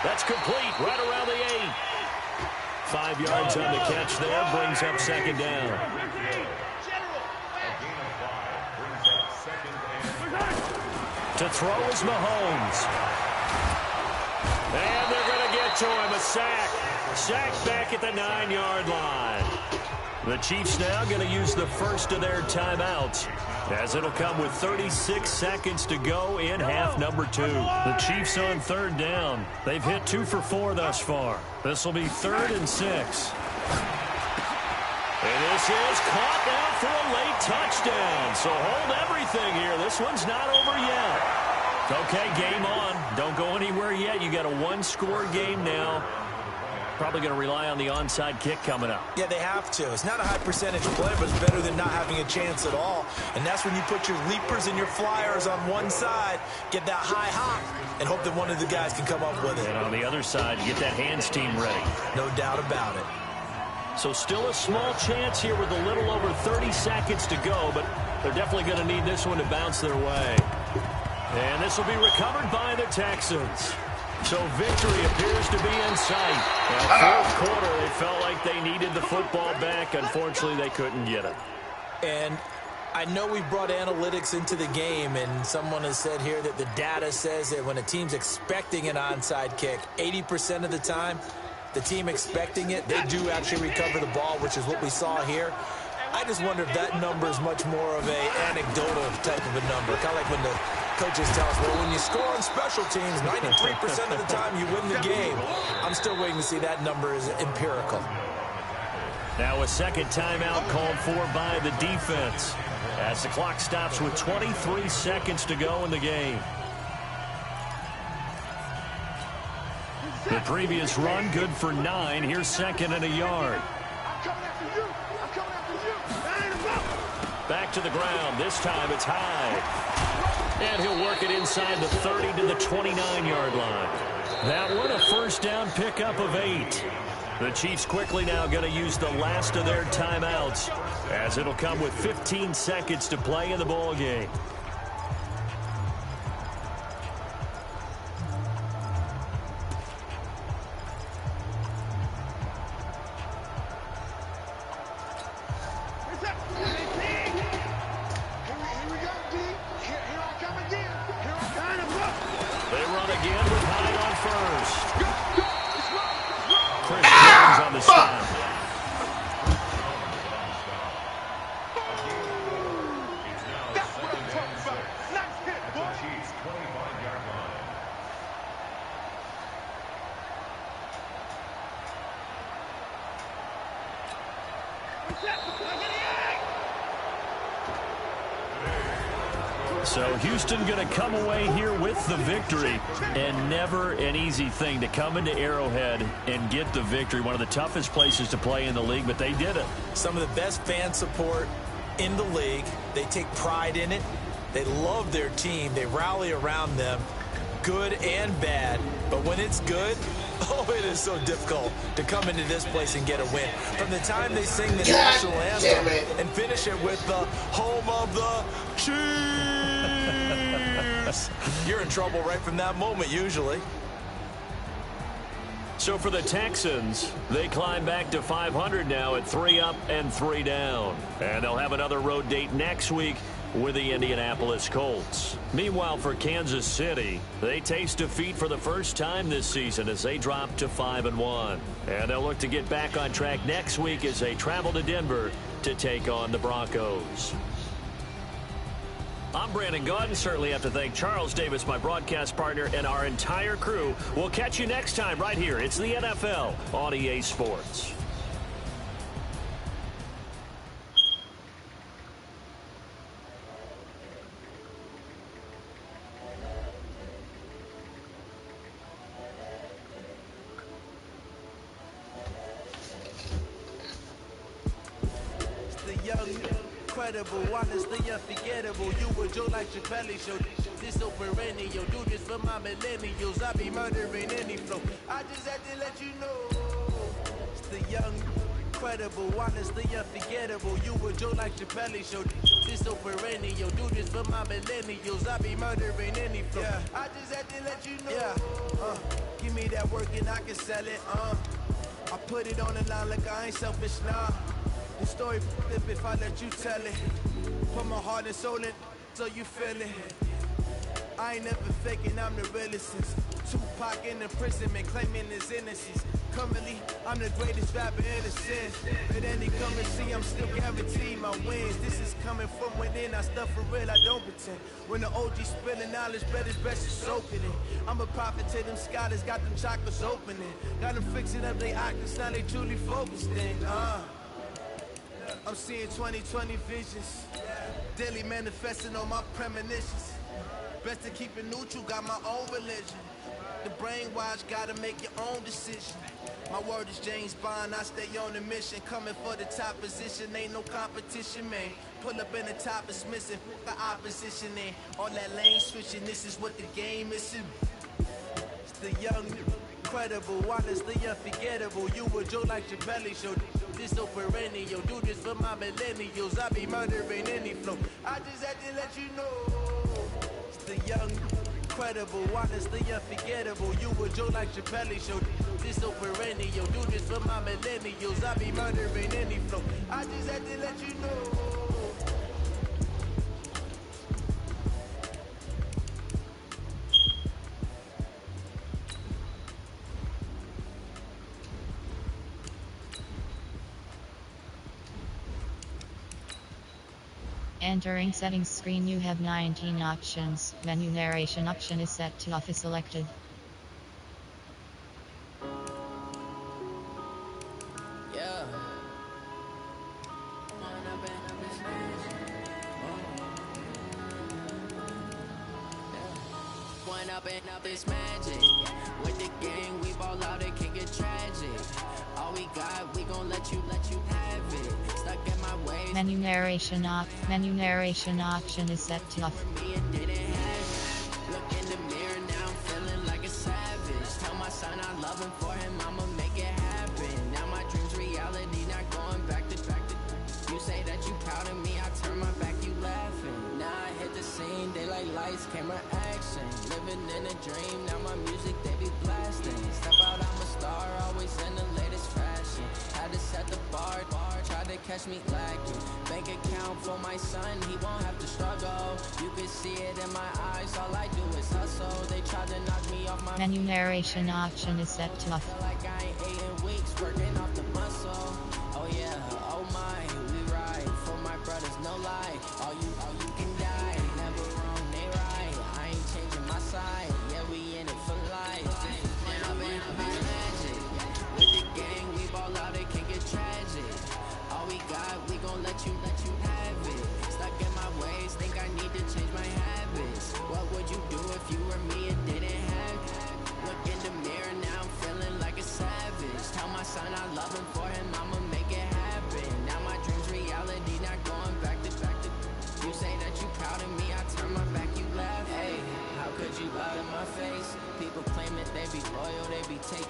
That's complete right around the 8. 5 yards on the catch there. Brings up second down. To throw is Mahomes. And they're going to get to him. A sack. Sack back at the 9-yard line. The Chiefs now going to use the first of their timeouts, as it'll come with 36 seconds to go in half number 2. The Chiefs on third down. They've hit 2 for 4 thus far. This will be 3rd and 6. And this is caught now for a late touchdown. So hold everything here. This one's not over yet. Okay, game on. Don't go anywhere yet. You got a one-score game now. Probably going to rely on the onside kick coming up. Yeah, they have to. It's not a high percentage play, but it's better than not having a chance at all. And that's when you put your leapers and your flyers on one side, get that high hop, and hope that one of the guys can come up with it. And on the other side, you get that hands team ready. No doubt about it. So still a small chance here with a little over 30 seconds to go, but they're definitely going to need this one to bounce their way. And this will be recovered by the Texans. So victory appears to be in sight. Now, fourth quarter, they felt like they needed the football back. Unfortunately, they couldn't get it. And I know we brought analytics into the game, and someone has said here that the data says that when a team's expecting an onside kick, 80% of the time, the team expecting it, they do actually recover the ball, which is what we saw here. I just wonder if that number is much more of an anecdotal type of a number. Kind of like when the coaches tell us, well, when you score on special teams, 93% of the time you win the game. I'm still waiting to see that number is empirical. Now a second timeout called for by the defense as the clock stops with 23 seconds to go in the game. The previous run good for 9. Here's 2nd and a yard. Back to the ground. This time it's high. And he'll work it inside the 30 to the 29-yard line. That one a first down pickup of 8. The Chiefs quickly now going to use the last of their timeouts, as it'll come with 15 seconds to play in the ball game. So Houston going to come away here with the victory, and never an easy thing to come into Arrowhead and get the victory. One of the toughest places to play in the league, but they did it. Some of the best fan support in the league. They take pride in it. They love their team. They rally around them, good and bad. But when it's good, Oh, it is so difficult to come into this place and get a win. From the time they sing the national anthem and finish it with the home of the Chiefs, you're in trouble right from that moment, usually. So for the Texans, they climb back to 500 now at 3 up and 3 down. And they'll have another road date next week with the Indianapolis Colts. Meanwhile, for Kansas City, they taste defeat for the first time this season as they drop to 5-1. And they'll look to get back on track next week as they travel to Denver to take on the Broncos. I'm Brandon Gaudin. Certainly have to thank Charles Davis, my broadcast partner, and our entire crew. We'll catch you next time right here. It's the NFL on EA Sports. Incredible, honestly unforgettable. You were Joe like Chappelle show. This so perennial. Do this for my millennials. I be murdering any flow. I just had to let you know. It's the young, incredible, honestly unforgettable. You were Joe like Chappelle show. This so perennial. Do this for my millennials. I be murdering any flow. Yeah. I just had to let you know. Yeah. Give me that work and I can sell it. I put it on the line like I ain't selfish, nah. The story if I let you tell it. Put my heart and soul in so you feel it. I ain't never faking, I'm the realest since Tupac in imprisonment, claiming his innocence. Currently, I'm the greatest rapper in the sense. But any currency, I'm still guaranteed my wins. This is coming from within, I stuff for real, I don't pretend. When the OG spilling knowledge, bet it's best to soak it in. I'm a prophet to them scholars, got them chakras opening. Got them fixing up they octaves, now they truly focused in. I'm seeing 2020 visions, daily manifesting on my premonitions. Best to keep it neutral, got my own religion. The brainwash, gotta make your own decision. My word is James Bond, I stay on a mission. Coming for the top position, ain't no competition, man. Pull up in the top, it's missing, the opposition in. All that lane switching, this is what the game is. It's the young, incredible, honestly unforgettable. You were Joe like Chappelle show. This so perennial, do this for my millennials. I be murdering any flow. I just had to let you know. It's the young, incredible, honestly unforgettable. You were Joe like Chappelle show. This so perennial, do this for my millennials. I be murdering any flow. I just had to let you know. Entering settings screen, you have 19 options. Menu narration option is set to off is selected. Yeah. One up and up is magic. With the gang, we ball out, it can get tragic. All we got, we gon' let you have it. Stuck in my ways. Menu narration off. Menu narration option is set to off. For me, it didn't have it. Look in the mirror, now I'm feeling like a savage. Tell my son I love him, for him I'ma make it happen. Now my dream's reality, not going back to. You say that you proud of me, I turn my back, you laughing. Now I hit the scene, daylight lights, camera action. Living in a dream, now my music they be blasting. Step out, I'm a star, always in the latest fashion. Had to set the bar, tried to catch me lacking. Bank account for my son, he won't have to struggle. You can see it in my eyes, all I do is hustle. They tried to knock me off my Menu narration option is set to off. like I ain't ate in weeks, working off the muscle. Oh yeah, oh my, we ride for my brothers, no lie. All you can die, never wrong, they right. I ain't changing my side, yeah we in it for life. When I've been magic, with the gang we ball out, it can get tragic. All we got, we gon' let you have it. Stuck in my ways, think I need to change my habits. What would you do if you were me and didn't have it? Look in the mirror, now I'm feeling like a savage. Tell my son I love him, for him I'ma make it happen. Now my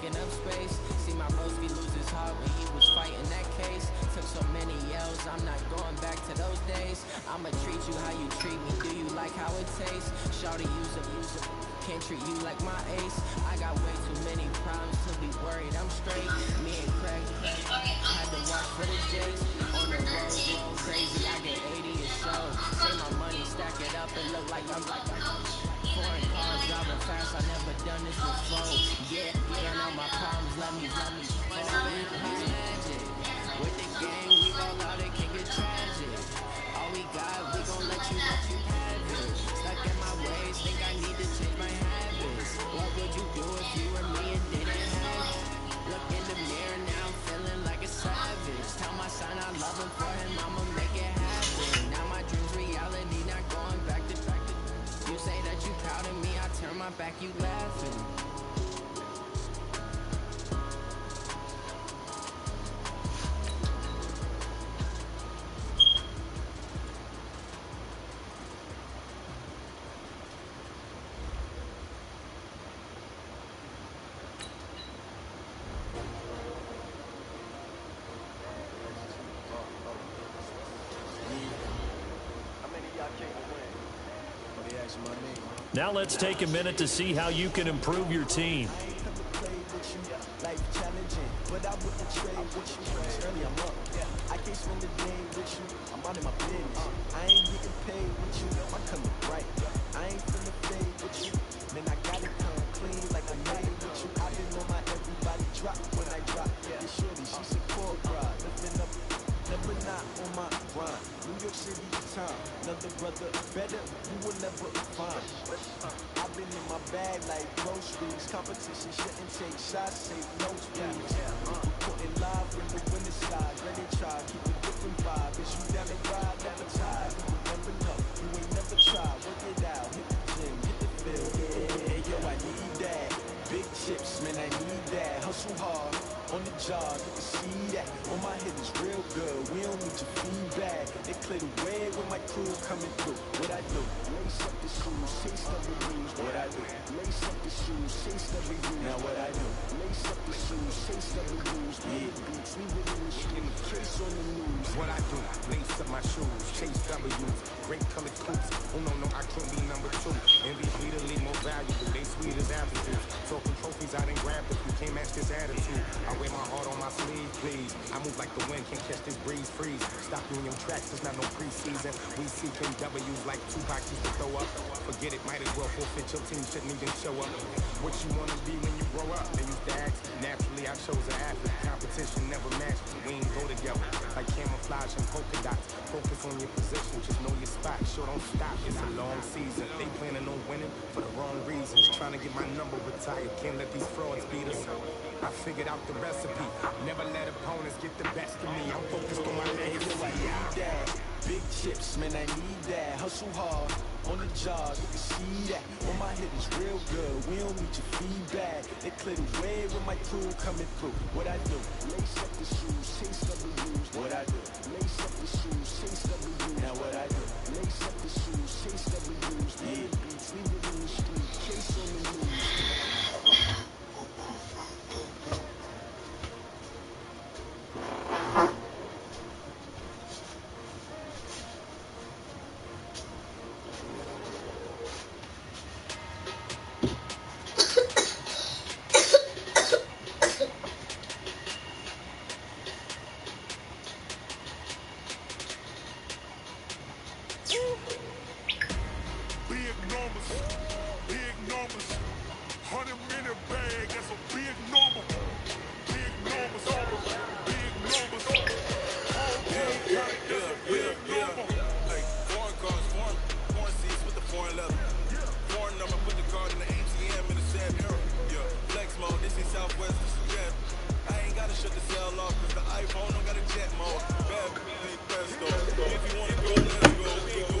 taking up space. See my broski lose his heart when he was fighting that case. Took so many L's, I'm not going back to those days. I'ma treat you how you treat me. Do you like how it tastes? Shawty, use it. Can't treat you like my ace. I got way too many problems to be worried I'm straight. Me and Craig had to watch for the J's. On the road, it's crazy. I get 80 a show. Say my money, stack it up and look like I'm foreign cars driving fast. I never done this before. Yeah, turn out my problems. Let me. Magic. With the gang, we roll out. It can get tragic. All we got, we gon' let you have it. Stuck in my ways, think I need to change my habits. What would you do if you were me and didn't have it? Look in the mirror now, I'm feeling like a savage. Tell my son I love him, for him I'ma make it happen. Now my dreams reality, not going back to. You say that you proud of me, I turn my back, you laughing. Now let's take a minute to see how you can improve your team. Life challenging, but I wouldn't trade with you. Early I'm up, I can't spend the day with you. I'm out of my business. I ain't getting paid with you. My color bright. I ain't finna fade with you. Man, I gotta come clean like I made with you. I been on my everybody drop when I drop. This shorty, she support ride. Lifting up, never not on my grind. New York City time. Another brother better, you will never find. I've been in my bag like groceries. Competition shouldn't take shots, take notes, please. Putting live in the winter side. Ready to try, keep a different vibe. Is you down the ride, never tired. You will never know, you ain't never tried. Work it out, hit the gym, hit the field. Hey, yo, I need that. Big chips, man, I need that. Hustle hard, on the job, you can see that. On my head is real good, we don't need your feedback. They clear the way with my crew coming through. What I do? Lace up the shoes, chase up the rules. What I do? Lace up the shoes, chase up the rules. Now what I do? Lace up the shoes, chase up the rules. Big beats, leave it in the street, case on the news. What I do? Lace up my shoes, chase W's. Great colored coops. Oh no, I can't be number 2. MVP to lead more valuable. They sweet as apple juice. Talking trophies, I didn't grab if you can't match this attitude. I wear my heart on my sleeve, please. I move like the wind, can't catch this breeze, freeze. Stop you in your tracks, it's not no preseason. We see W's like Tupac used to throw up. Forget it, might as well forfeit, your team shouldn't even show up. What you wanna be when you grow up? They used to ask. Naturally, I chose an athlete. Competition never matched. We ain't go together. Like camouflage and polka dots. Focus on your position, just know your spot. Sure, don't stop, it's a long season. They planning on winning for the wrong reasons. Trying to get my number retired, can't let these frauds beat us. I figured out the recipe. Never let opponents get the best of me. I'm focused on my legacy. I need that. Big chips, man, I need that. Hustle hard, on the job, you can see that. On my head is real good, we don't need your feedback. They clear the way with my crew coming through. What I do? Lace up the shoes, chase W's. What I do? Lace up the shoes, chase W's. Now what I do? Lace up the shoes, chase W's. Big beats, leave it in the street, case on the news. If you wanna go, let's go. We going